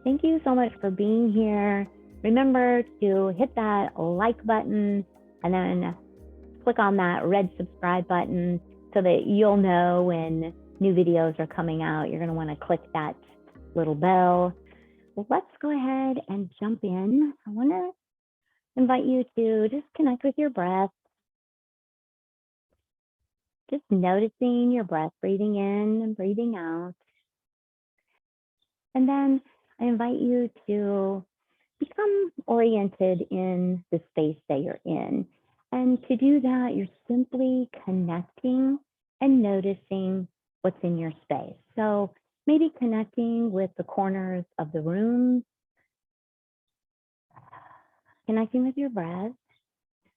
Thank you so much for being here. Remember to hit that like button and then click on that red subscribe button so that you'll know when new videos are coming out. You're going to want to click that little bell. Well, let's go ahead and jump in. I want to invite you to just connect with your breath. Just noticing your breath, breathing in and breathing out. And then I invite you to become oriented in the space that you're in. And to do that, you're simply connecting and noticing what's in your space. So maybe connecting with the corners of the room, connecting with your breath,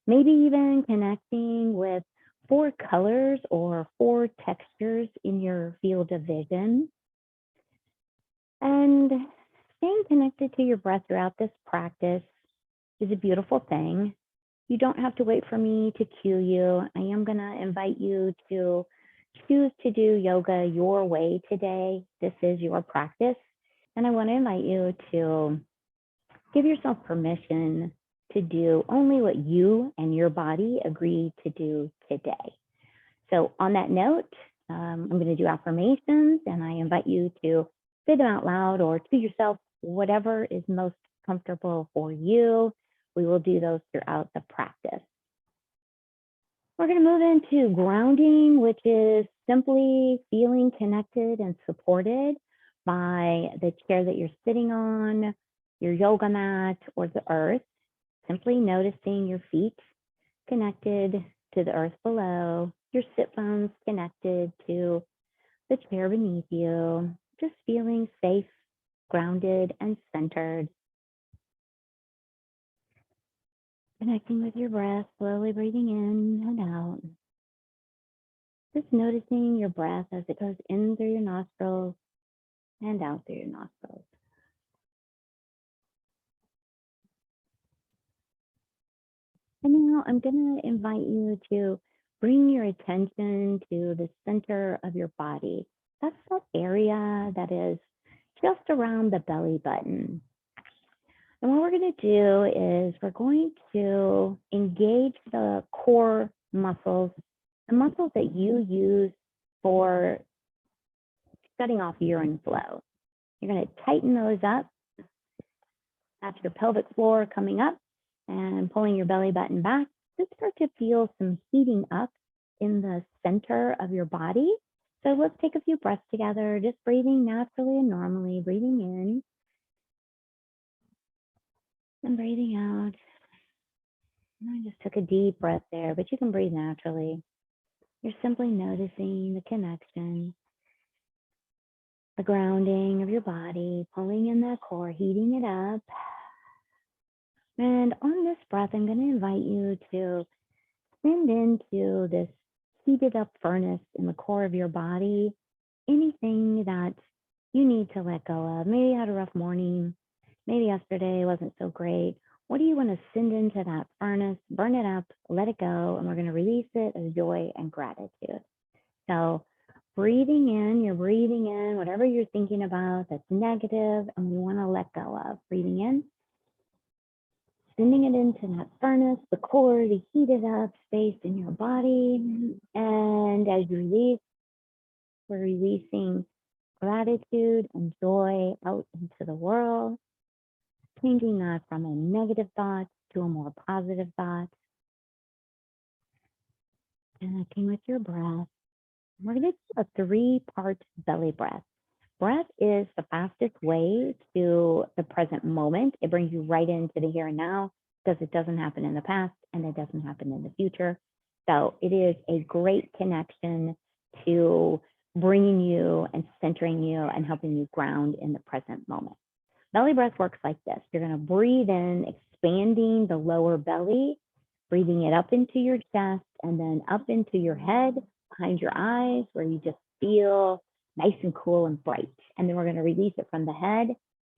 maybe even connecting with 4 colors or 4 textures in your field of vision. And staying connected to your breath throughout this practice is a beautiful thing. You don't have to wait for me to cue you. I am going to invite you to choose to do yoga your way today. This is your practice. And I want to invite you to give yourself permission to do only what you and your body agree to do today. So on that note, I'm going to do affirmations, and I invite you to say them out loud or to yourself, whatever is most comfortable for you. We will do those throughout the practice. We're going to move into grounding, which is simply feeling connected and supported by the chair that you're sitting on, your yoga mat, or the earth. Simply noticing your feet connected to the earth below, your sit bones connected to the chair beneath you, just feeling safe, grounded, and centered. Connecting with your breath, slowly breathing in and out. Just noticing your breath as it goes in through your nostrils and out through your nostrils. And now I'm going to invite you to bring your attention to the center of your body. That's that area that is just around the belly button. And what we're going to do is we're going to engage the core muscles, the muscles that you use for shutting off urine flow. You're going to tighten those up. That's your pelvic floor coming up and pulling your belly button back. Just start to feel some heating up in the center of your body. So let's take a few breaths together, just breathing naturally and normally, breathing in and breathing out. I just took a deep breath there, but you can breathe naturally. You're simply noticing the connection, the grounding of your body, pulling in that core, heating it up. And on this breath, I'm going to invite you to send into this heated up furnace in the core of your body anything that you need to let go of. Maybe you had a rough morning. Maybe yesterday wasn't so great. What do you want to send into that furnace? Burn it up, let it go, and we're going to release it as joy and gratitude. So breathing in, you're breathing in whatever you're thinking about that's negative and we want to let go of. Breathing in, sending it into that furnace, the core, the heated up space in your body. And as you release, we're releasing gratitude and joy out into the world, changing that from a negative thought to a more positive thought. Connecting with your breath. We're going to do a 3-part belly breath. Breath is the fastest way to the present moment. It brings you right into the here and now because it doesn't happen in the past and it doesn't happen in the future. So it is a great connection to bringing you and centering you and helping you ground in the present moment. Belly breath works like this. You're going to breathe in, expanding the lower belly, breathing it up into your chest and then up into your head, behind your eyes, where you just feel nice and cool and bright. And then we're going to release it from the head,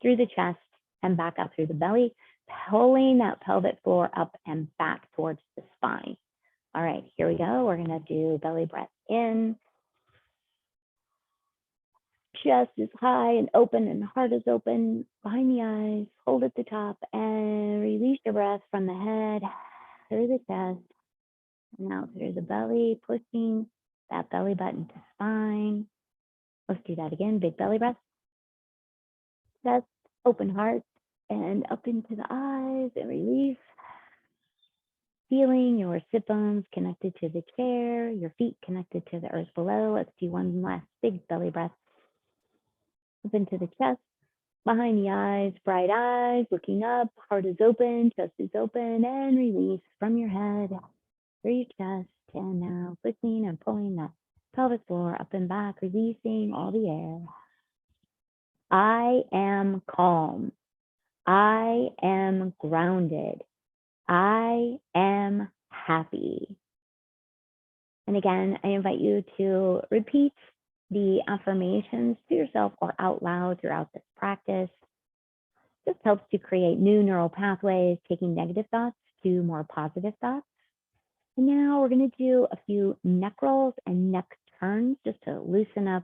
through the chest, and back up through the belly, pulling that pelvic floor up and back towards the spine. All right, here we go. We're going to do belly breath in, chest is high and open and heart is open. Behind the eyes, hold at the top and release your breath from the head through the chest and out through the belly, pushing that belly button to spine. Let's do that again. Big belly breath, chest, open heart, and up into the eyes and release. Feeling your sit bones connected to the chair, your feet connected to the earth below. Let's do one last big belly breath. Up into the chest, behind the eyes, bright eyes, looking up, heart is open, chest is open, and release from your head through your chest. And now pushing and pulling that pelvic floor up and back, releasing all the air. I am calm. I am grounded. I am happy. And again, I invite you to repeat the affirmations to yourself or out loud throughout this practice. This helps to create new neural pathways, taking negative thoughts to more positive thoughts. And now we're going to do a few neck rolls and neck turns just to loosen up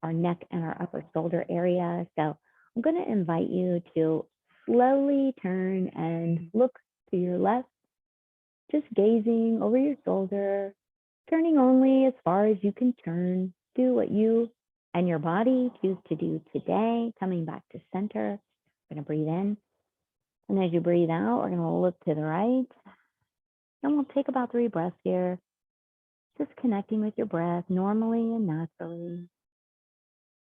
our neck and our upper shoulder area. So I'm going to invite you to slowly turn and look to your left, just gazing over your shoulder, turning only as far as you can turn. Do what you and your body choose to do today. Coming back to center, we're going to breathe in. And as you breathe out, we're going to look to the right. And we'll take about 3 breaths here, just connecting with your breath normally and naturally.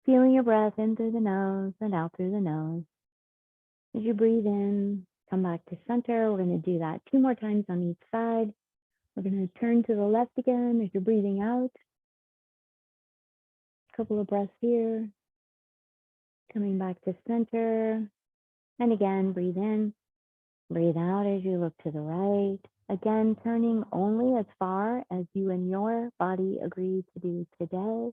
Feeling your breath in through the nose and out through the nose. As you breathe in, come back to center. We're going to do that 2 more times on each side. We're going to turn to the left again as you're breathing out. A couple of breaths here. Coming back to center. And again, breathe in. Breathe out as you look to the right. Again, turning only as far as you and your body agree to do today.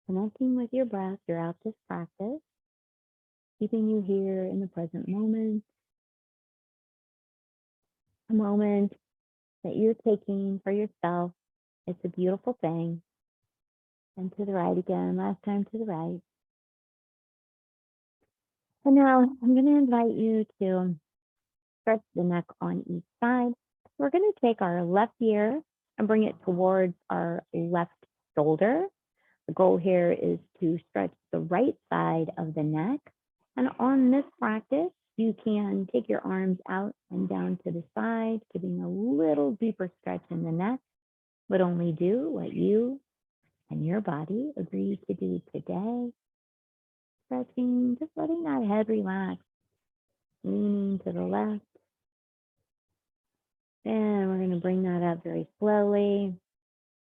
Connecting with your breath throughout this practice. Keeping you here in the present moment. A moment that you're taking for yourself. It's a beautiful thing. And to the right again, last time to the right. And now I'm going to invite you to stretch the neck on each side. We're going to take our left ear and bring it towards our left shoulder. The goal here is to stretch the right side of the neck. And on this practice, you can take your arms out and down to the side, giving a little deeper stretch in the neck, but only do what you and your body agree to do today. Stretching, just letting that head relax, leaning to the left. And we're going to bring that up very slowly.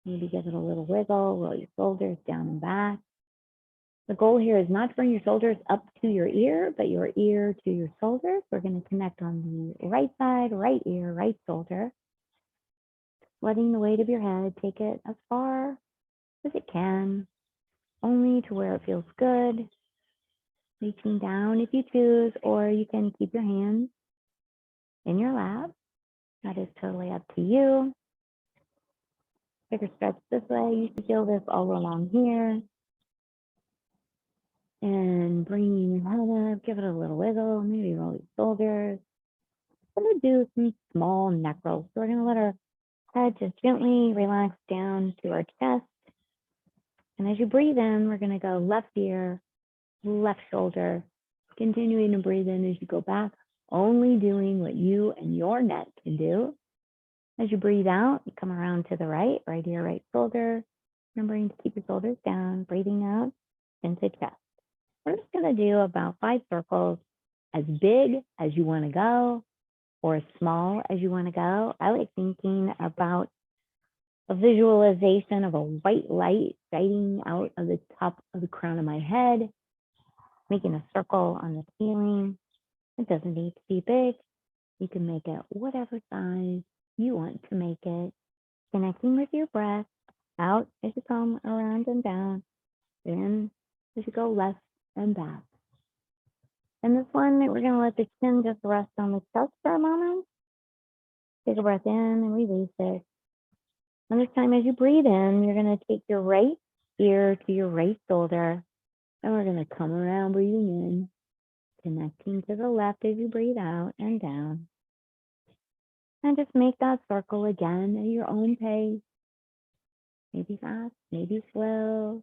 Maybe give it a little wiggle, roll your shoulders down and back. The goal here is not to bring your shoulders up to your ear, but your ear to your shoulders. We're going to connect on the right side, right ear, right shoulder. Letting the weight of your head take it as far as it can, only to where it feels good. Reaching down if you choose, or you can keep your hands in your lap. That is totally up to you. Take a stretch this way. You should feel this all along here. And bringing your head up, give it a little wiggle, maybe roll your shoulders. We're going to do some small neck rolls. So we're going to let our head just gently relax down to our chest. And as you breathe in, we're going to go left ear, left shoulder, continuing to breathe in as you go back, only doing what you and your neck can do. As you breathe out, you come around to the right, right ear, right shoulder, remembering to keep your shoulders down, breathing out into chest. We're just going to do about 5 circles, as big as you want to go or as small as you want to go. I like thinking about a visualization of a white light shining out of the top of the crown of my head, making a circle on the ceiling. It doesn't need to be big. You can make it whatever size you want to make it. Connecting with your breath, out as you come around and down, in as you go left and back. And this one, we're going to let the chin just rest on the chest for a moment. Take a breath in and release it. And this time, as you breathe in, you're going to take your right ear to your right shoulder. And we're going to come around, breathing in, connecting to the left as you breathe out and down. And just make that circle again at your own pace. Maybe fast, maybe slow.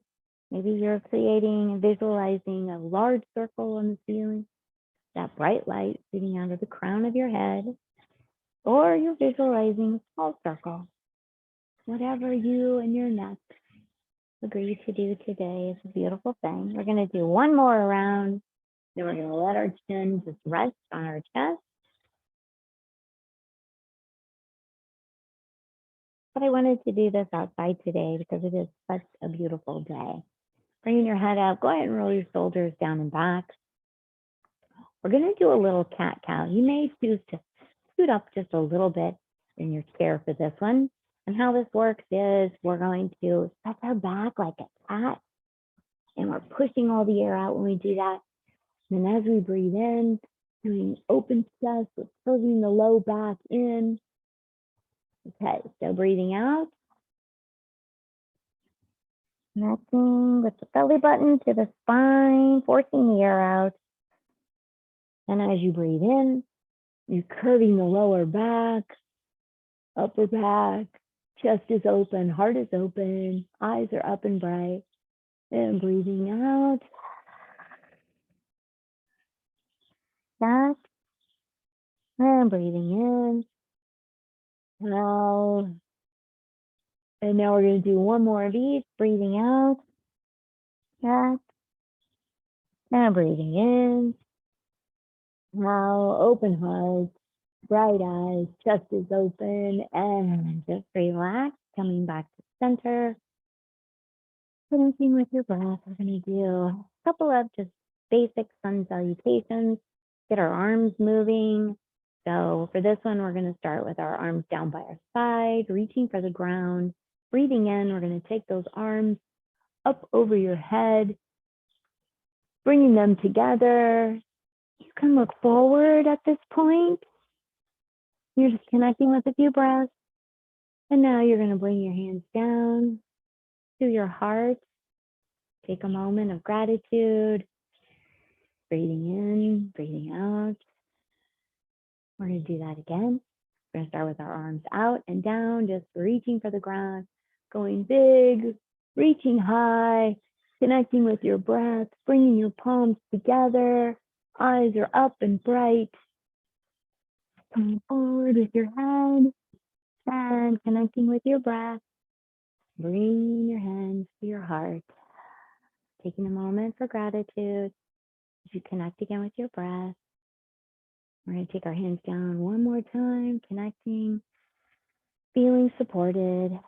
Maybe you're creating and visualizing a large circle on the ceiling, that bright light shooting out of the crown of your head, or you're visualizing a small circle. Whatever you and your neck agree to do today is a beautiful thing. We're going to do one more round, then we're going to let our chin just rest on our chest. But I wanted to do this outside today because it is such a beautiful day. Bringing your head up, go ahead and roll your shoulders down and back. We're going to do a little cat-cow. You may choose to scoot up just a little bit in your chair for this one. And how this works is we're going to stretch our back like a cat, and we're pushing all the air out when we do that. And then as we breathe in, doing open chest, we're curving the low back in. Okay, so breathing out, connecting with the belly button to the spine, forcing the air out. And as you breathe in, you're curving the lower back, upper back, chest is open, heart is open, eyes are up and bright. And breathing out, back, and breathing in, out. And now we're going to do one more of each, breathing out, back, and breathing in. Now open heart, bright eyes, chest is open, and just relax, coming back to center. Finishing with your breath, we're going to do a couple of just basic sun salutations, get our arms moving. So for this one, we're going to start with our arms down by our side, reaching for the ground. Breathing in, we're going to take those arms up over your head, bringing them together. You can look forward at this point. You're just connecting with a few breaths. And now you're going to bring your hands down to your heart. Take a moment of gratitude. Breathing in, breathing out. We're going to do that again. We're going to start with our arms out and down, just reaching for the ground, going big, reaching high, connecting with your breath, bringing your palms together. Eyes are up and bright. Coming forward with your head and connecting with your breath. Bringing your hands to your heart. Taking a moment for gratitude. As you connect again with your breath. We're going to take our hands down one more time, connecting, feeling supported.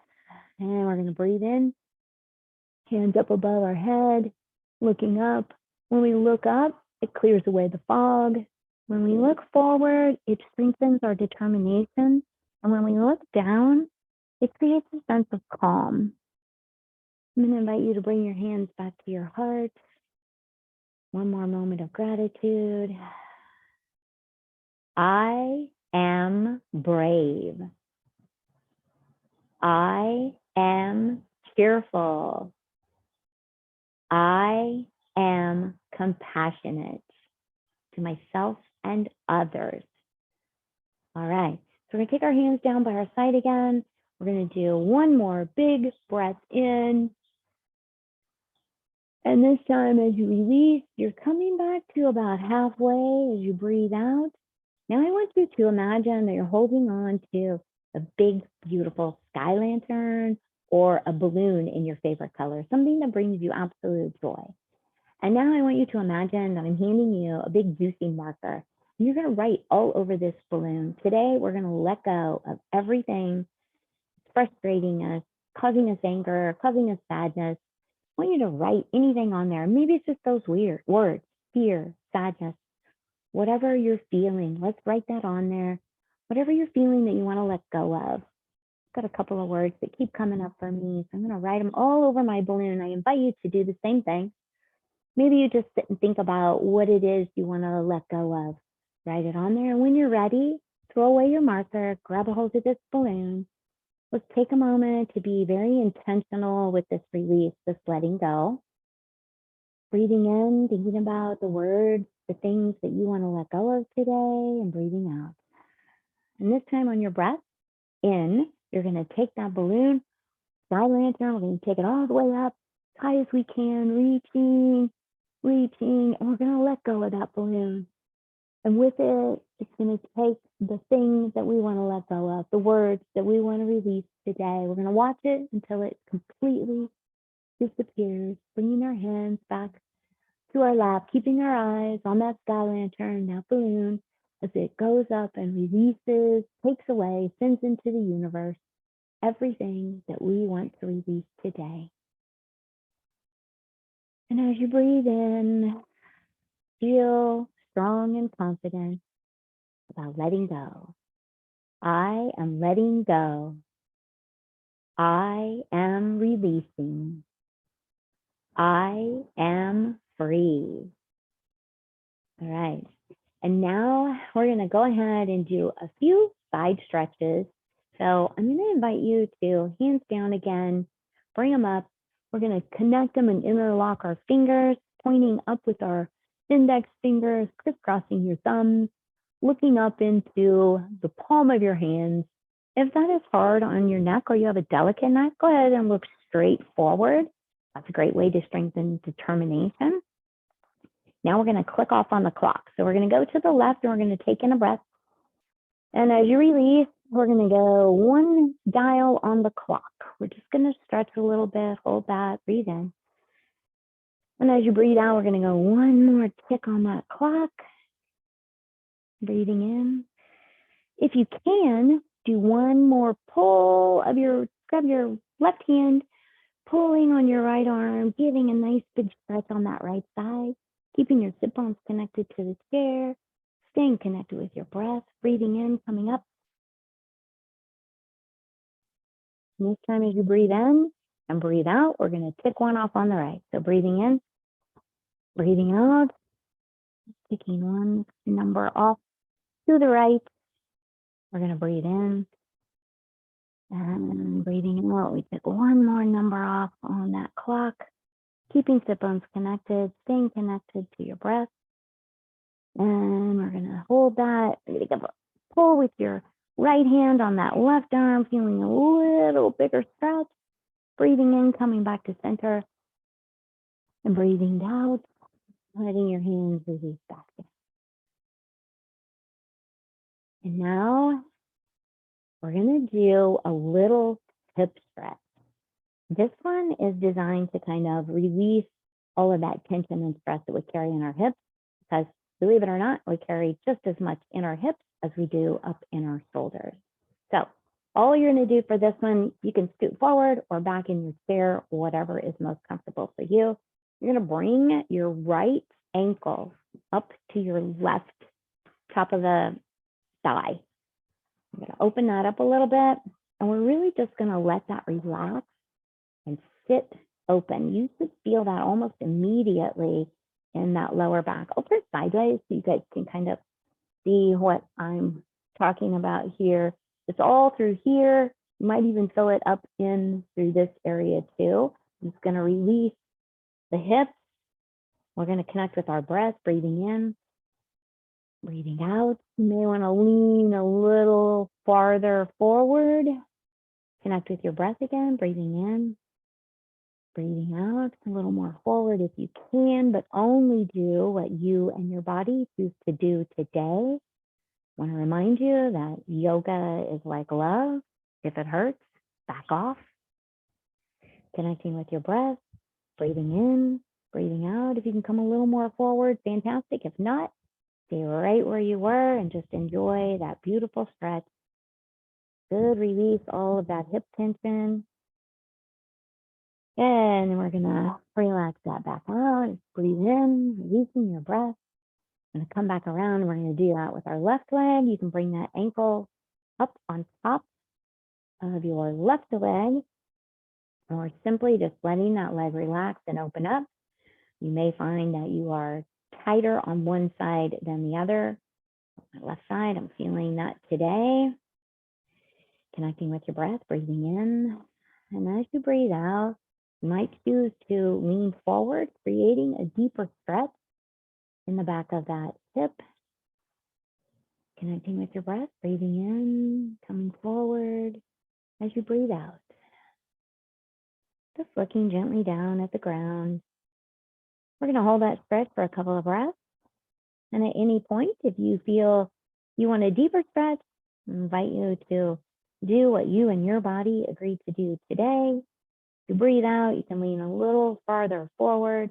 And we're going to breathe in, hands up above our head, looking up. When we look up, it clears away the fog. When we look forward, it strengthens our determination. And when we look down, it creates a sense of calm. I'm going to invite you to bring your hands back to your heart. One more moment of gratitude. I am brave. I am cheerful. I am compassionate to myself and others. All right, so we're going to take our hands down by our side again. We're going to do one more big breath in. And this time as you release, you're coming back to about halfway as you breathe out. Now I want you to imagine that you're holding on to a big, beautiful sky lantern or a balloon in your favorite color, something that brings you absolute joy. And now I want you to imagine that I'm handing you a big juicy marker. And you're going to write all over this balloon. Today, we're going to let go of everything frustrating us, causing us anger, causing us sadness. I want you to write anything on there. Maybe it's just those weird words, fear, sadness, whatever you're feeling. Let's write that on there. Whatever you're feeling that you want to let go of. I've got a couple of words that keep coming up for me. So I'm going to write them all over my balloon. I invite you to do the same thing. Maybe you just sit and think about what it is you want to let go of. Write it on there. And when you're ready, throw away your marker, grab a hold of this balloon. Let's take a moment to be very intentional with this release, this letting go. Breathing in, thinking about the words, the things that you want to let go of today, and breathing out. And this time on your breath in, you're going to take that balloon, sky lantern, we're going to take it all the way up, as high as we can, reaching, and we're going to let go of that balloon. And with it, it's going to take the things that we want to let go of, the words that we want to release today. We're going to watch it until it completely disappears, bringing our hands back to our lap, keeping our eyes on that sky lantern, that balloon, as it goes up and releases, takes away, sends into the universe everything that we want to release today. And as you breathe in, feel strong and confident about letting go. I am letting go. I am releasing. I am free. All right. And now we're going to go ahead and do a few side stretches. So I'm going to invite you to hands down again, bring them up. We're going to connect them and interlock our fingers, pointing up with our index fingers, crisscrossing your thumbs, looking up into the palm of your hands. If that is hard on your neck or you have a delicate neck, go ahead and look straight forward. That's a great way to strengthen determination. Now we're going to click off on the clock. So we're going to go to the left and we're going to take in a breath. And as you release, we're going to go one dial on the clock. We're just going to stretch a little bit, hold that, breathe in. And as you breathe out, we're going to go one more tick on that clock. Breathing in. If you can, do one more pull of grab your left hand, pulling on your right arm, giving a nice big stretch on that right side, keeping your sit bones connected to the chair, staying connected with your breath, breathing in, coming up. And this time as you breathe in and breathe out, we're going to tick one off on the right. So breathing in, breathing out, taking one number off to the right. We're going to breathe in and breathing out. We take one more number off on that clock, keeping sit bones connected, staying connected to your breath. And we're going to hold that. We're going to give a pull with your right hand on that left arm, feeling a little bigger stretch. Breathing in, coming back to center. And breathing out, letting your hands release back down. And now we're going to do a little hip stretch. This one is designed to kind of release all of that tension and stress that we carry in our hips, because believe it or not, we carry just as much in our hips as we do up in our shoulders. So all you're going to do for this one, you can scoot forward or back in your chair, whatever is most comfortable for you. You're going to bring your right ankle up to your left top of the thigh. I'm going to open that up a little bit, and we're really just going to let that relax and sit open. You should feel that almost immediately in that lower back. I'll turn sideways so you guys can kind of see what I'm talking about here. It's all through here. You might even feel it up in through this area too. I'm just going to release the hips. We're going to connect with our breath, breathing in, breathing out. You may want to lean a little farther forward. Connect with your breath again, breathing in, breathing out, a little more forward if you can, but only do what you and your body choose to do today. I want to remind you that yoga is like love. If it hurts, back off. Connecting with your breath, breathing in, breathing out. If you can come a little more forward, fantastic. If not, stay right where you were and just enjoy that beautiful stretch. Good, release all of that hip tension. And then we're going to relax that back out. Breathe in, releasing your breath. Going to come back around. We're going to do that with our left leg. You can bring that ankle up on top of your left leg, or simply just letting that leg relax and open up. You may find that you are tighter on one side than the other. My left side, I'm feeling that today. Connecting with your breath, breathing in. And as you breathe out, You might choose to lean forward, creating a deeper stretch in the back of that hip. Connecting with your breath, breathing in, coming forward as you breathe out. Just looking gently down at the ground. We're going to hold that stretch for a couple of breaths. And at any point, if you feel you want a deeper stretch, I invite you to do what you and your body agreed to do today. To breathe out, you can lean a little farther forward.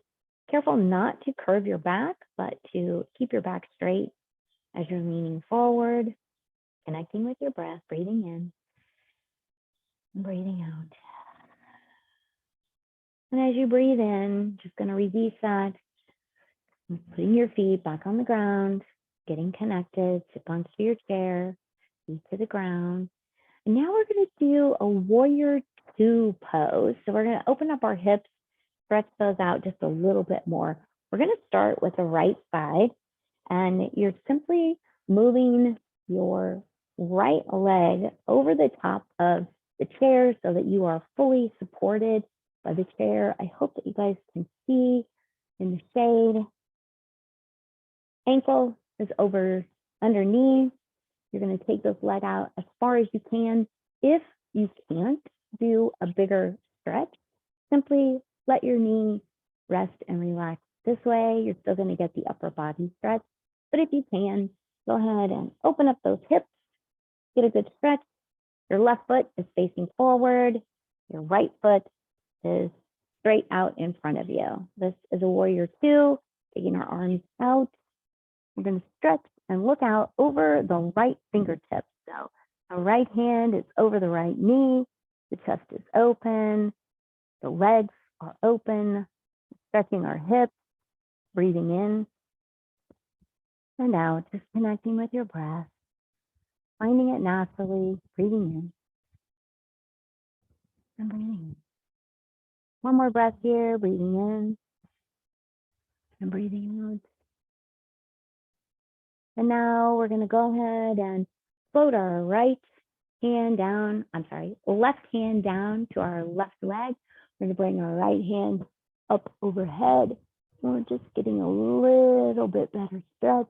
Careful not to curve your back, but to keep your back straight as you're leaning forward, connecting with your breath, breathing in and breathing out. And as you breathe in, just going to release that, putting your feet back on the ground, getting connected, sit onto your chair, feet to the ground. And now we're going to do a warrior two pose. So we're going to open up our hips, stretch those out just a little bit more. We're going to start with the right side, and you're simply moving your right leg over the top of the chair so that you are fully supported by the chair. I hope that you guys can see in the shade. Ankle is over underneath. You're going to take this leg out as far as you can. If you can't do a bigger stretch, simply let your knee rest and relax. This way, you're still going to get the upper body stretch. But if you can, go ahead and open up those hips, get a good stretch. Your left foot is facing forward. Your right foot is straight out in front of you. This is a warrior two, taking our arms out. We're going to stretch and look out over the right fingertips. So the right hand is over the right knee. The chest is open. The legs are open. Stretching our hips, breathing in and out, just connecting with your breath, finding it naturally, breathing in and breathing in. One more breath here, breathing in and breathing out. And now we're going to go ahead and float our left hand down to our left leg. We're going to bring our right hand up overhead. We're just getting a little bit better stretch,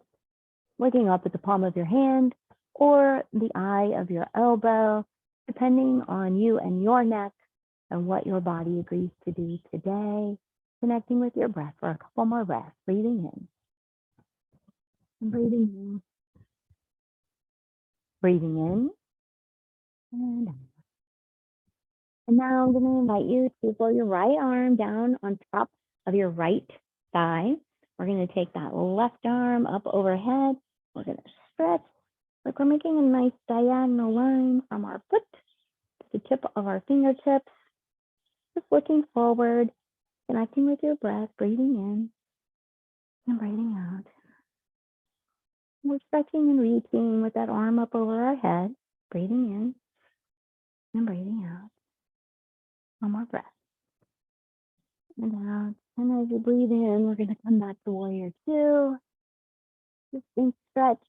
looking up at the palm of your hand or the eye of your elbow, depending on you and your neck and what your body agrees to do today. Connecting with your breath for a couple more breaths, breathing in and breathing in. Breathing in and out. And now I'm going to invite you to pull your right arm down on top of your right thigh. We're going to take that left arm up overhead. We're going to stretch like we're making a nice diagonal line from our foot to the tip of our fingertips. Just looking forward, connecting with your breath, breathing in and breathing out. We're stretching and reaching with that arm up over our head, breathing in and breathing out. One more breath. And out. And as you breathe in, we're going to come back to warrior two. Just think stretch,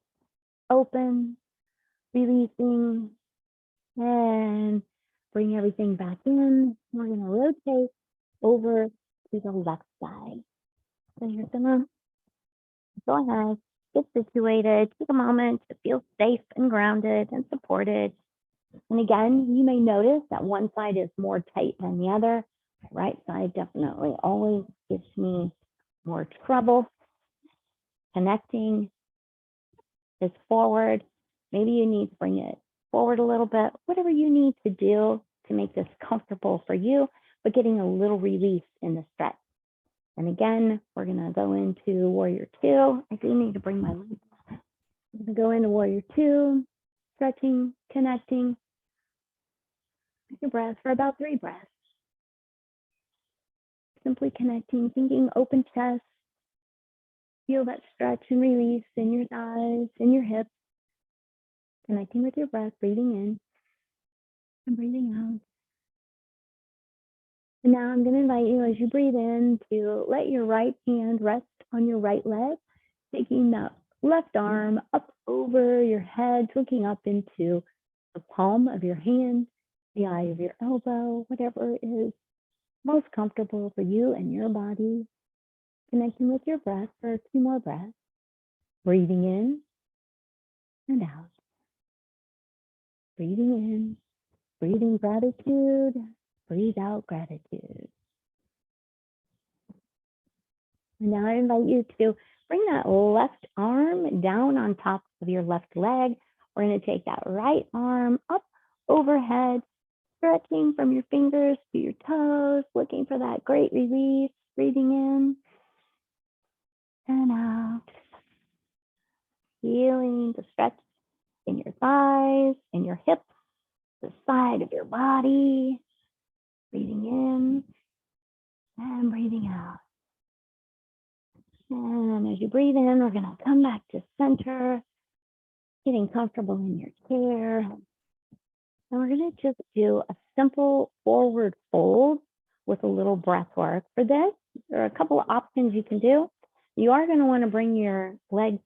open, releasing, and bring everything back in. We're going to rotate over to the left side. So you're going to go ahead, get situated, take a moment to feel safe and grounded and supported. And again, you may notice that one side is more tight than the other. The right side definitely always gives me more trouble connecting this forward. Maybe you need to bring it forward a little bit, whatever you need to do to make this comfortable for you, but getting a little release in the stretch. And again, we're going to go into warrior two. I do need to bring my legs. I'm going to go into warrior two, stretching, connecting with your breath for about 3 breaths. Simply connecting, thinking open chest. Feel that stretch and release in your thighs, in your hips. Connecting with your breath, breathing in and breathing out. And now I'm going to invite you as you breathe in to let your right hand rest on your right leg, taking that left arm up over your head, looking up into the palm of your hand, the eye of your elbow, whatever is most comfortable for you and your body. Connecting with your breath for a few more breaths. Breathing in and out. Breathing in, breathing gratitude, breathe out gratitude. And now I invite you to bring that left arm down on top of your left leg. We're going to take that right arm up overhead, stretching from your fingers to your toes, looking for that great release. Breathing in and out. Feeling the stretch in your thighs, in your hips, the side of your body. Breathing in and breathing out. And as you breathe in, we're going to come back to center, getting comfortable in your chair. And we're going to just do a simple forward fold with a little breath work. For this, there are a couple of options you can do. You are going to want to bring your legs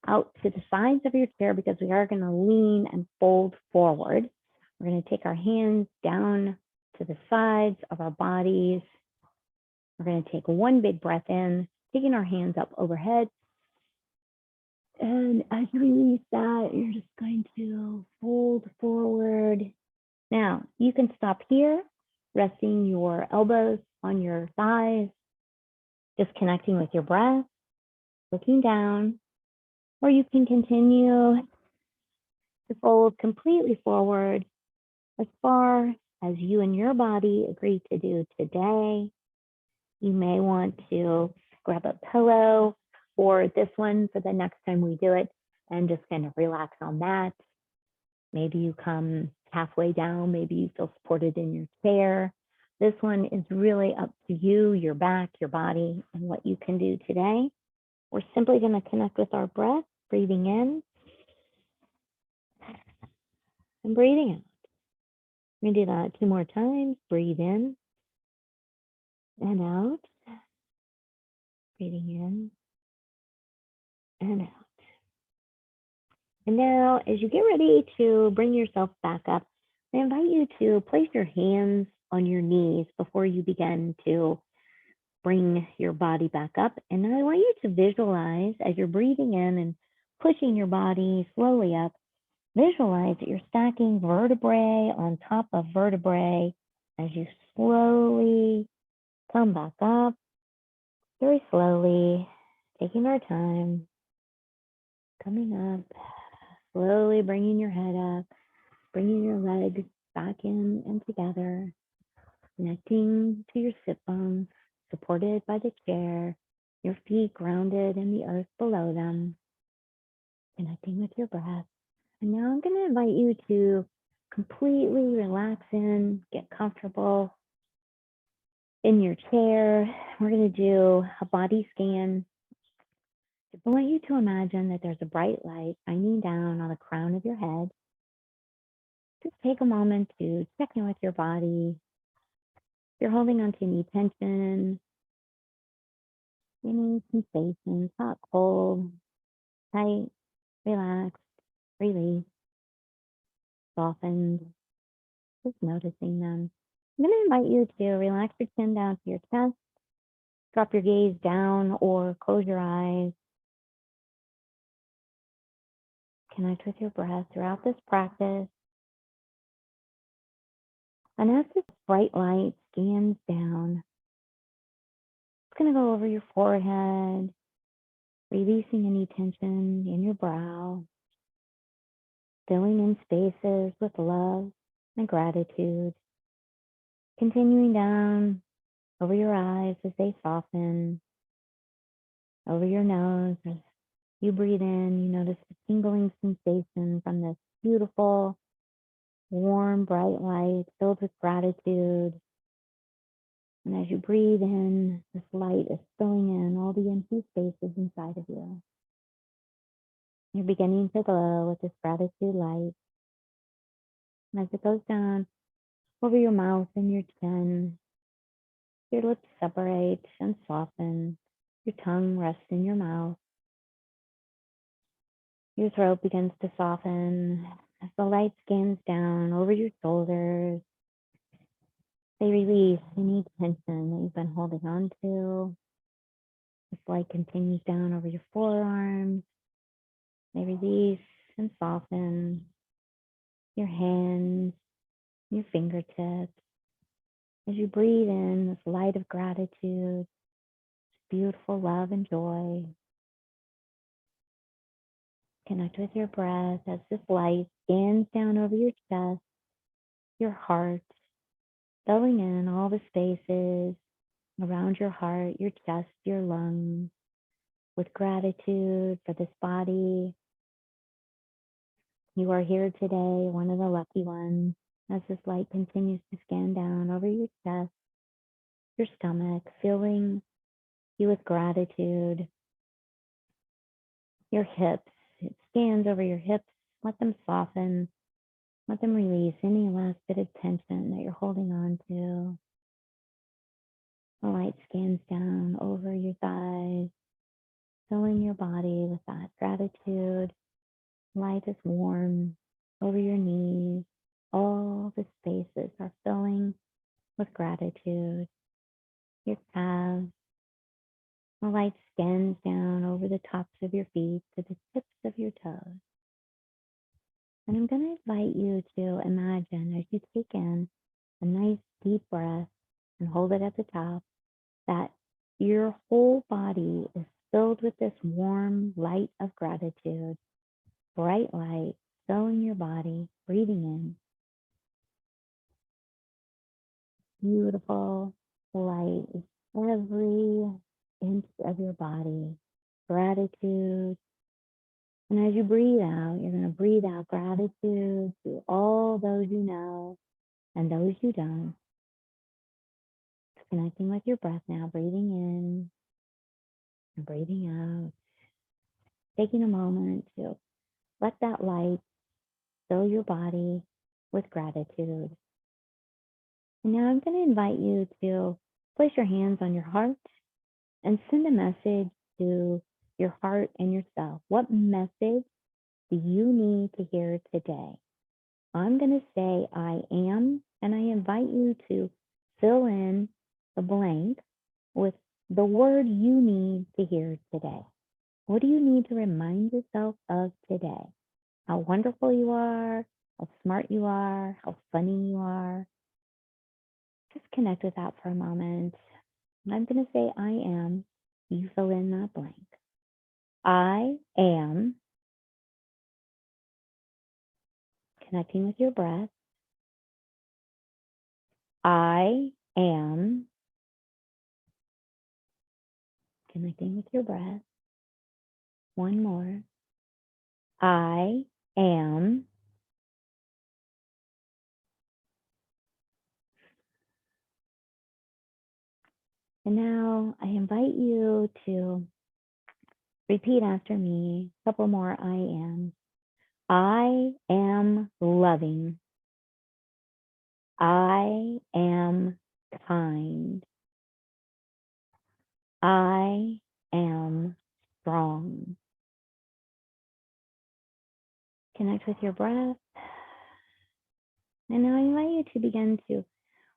out to the sides of your chair because we are going to lean and fold forward. We're going to take our hands down to the sides of our bodies. We're going to take one big breath in, taking our hands up overhead. And as you release that, you're just going to fold forward. Now, you can stop here, resting your elbows on your thighs, just connecting with your breath, looking down, or you can continue to fold completely forward as far as you and your body agree to do today. You may want to grab a pillow or this one for the next time we do it and just kind of relax on that. Maybe you come halfway down, maybe you feel supported in your chair. This one is really up to you, your back, your body, and what you can do today. We're simply going to connect with our breath, breathing in and breathing out. We're going to do that 2 more times. Breathe in and out. Breathing in and out. And now, as you get ready to bring yourself back up, I invite you to place your hands on your knees before you begin to bring your body back up. And I want you to visualize as you're breathing in and pushing your body slowly up, visualize that you're stacking vertebrae on top of vertebrae as you slowly come back up, very slowly, taking our time, coming up, slowly bringing your head up, bringing your legs back in and together, connecting to your sit bones, supported by the chair, your feet grounded in the earth below them, connecting with your breath. And now I'm going to invite you to completely relax in, get comfortable in your chair. We're going to do a body scan. I want you to imagine that there's a bright light shining down on the crown of your head. Just take a moment to check in with your body. If you're holding on to any tension, any sensations, hot, cold, tight, relaxed, release, softened, just noticing them. I'm going to invite you to relax your chin down to your chest, drop your gaze down or close your eyes. Connect with your breath throughout this practice. And as this bright light scans down, it's going to go over your forehead, releasing any tension in your brow, filling in spaces with love and gratitude, continuing down over your eyes as they soften, over your nose. As you breathe in, you notice the tingling sensation from this beautiful, warm, bright light filled with gratitude. And as you breathe in, this light is filling in all the empty spaces inside of you. You're beginning to glow with this gratitude light. And as it goes down over your mouth and your chin, your lips separate and soften. Your tongue rests in your mouth. Your throat begins to soften as the light scans down over your shoulders, They release any tension that you've been holding on to. This light continues down over your forearms. They release and soften your hands, your fingertips. As you breathe in this light of gratitude, beautiful love and joy. Connect with your breath as this light scans down over your chest, your heart, filling in all the spaces around your heart, your chest, your lungs, with gratitude for this body. You are here today, one of the lucky ones, as this light continues to scan down over your chest, your stomach, filling you with gratitude. Your hips, it scans over your hips. Let them soften. Let them release any last bit of tension that you're holding on to. The light scans down over your thighs, filling your body with that gratitude. Light is warm over your knees. All the spaces are filling with gratitude. Your calves. The light scans down over the tops of your feet to the tips of your toes. And I'm going to invite you to imagine as you take in a nice deep breath and hold it at the top, that your whole body is filled with this warm light of gratitude, bright light filling your body, breathing in. Beautiful light is every inch of your body. Gratitude. And as you breathe out, you're going to breathe out gratitude to all those you know and those you don't. Connecting with your breath now, breathing in and breathing out. Taking a moment to let that light fill your body with gratitude. And now I'm going to invite you to place your hands on your heart and send a message to your heart and yourself. What message do you need to hear today? I'm going to say I am, and I invite you to fill in the blank with the word you need to hear today. What do you need to remind yourself of today? How wonderful you are, how smart you are, how funny you are. Just connect with that for a moment. I'm going to say I am. You fill in that blank. I am. Connecting with your breath. I am. Connecting with your breath. One more. I am. And now I invite you to repeat after me. A couple more I am. I am loving. I am kind. I am strong. Connect with your breath. And now I invite you to begin to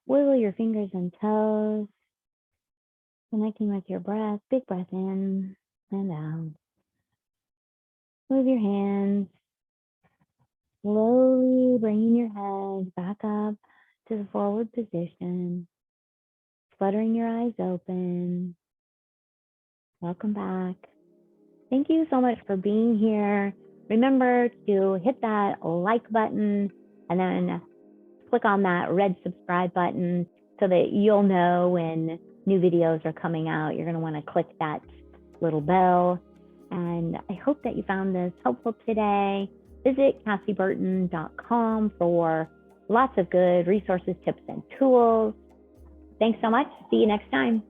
wiggle your fingers and toes, connecting with your breath. Big breath in and out. Move your hands. Slowly bringing your head back up to the forward position. Fluttering your eyes open. Welcome back. Thank you so much for being here. Remember to hit that like button and then click on that red subscribe button so that you'll know when new videos are coming out. You're going to want to click that little bell. And I hope that you found this helpful today. Visit CassieBurton.com for lots of good resources, tips, and tools. Thanks so much. See you next time.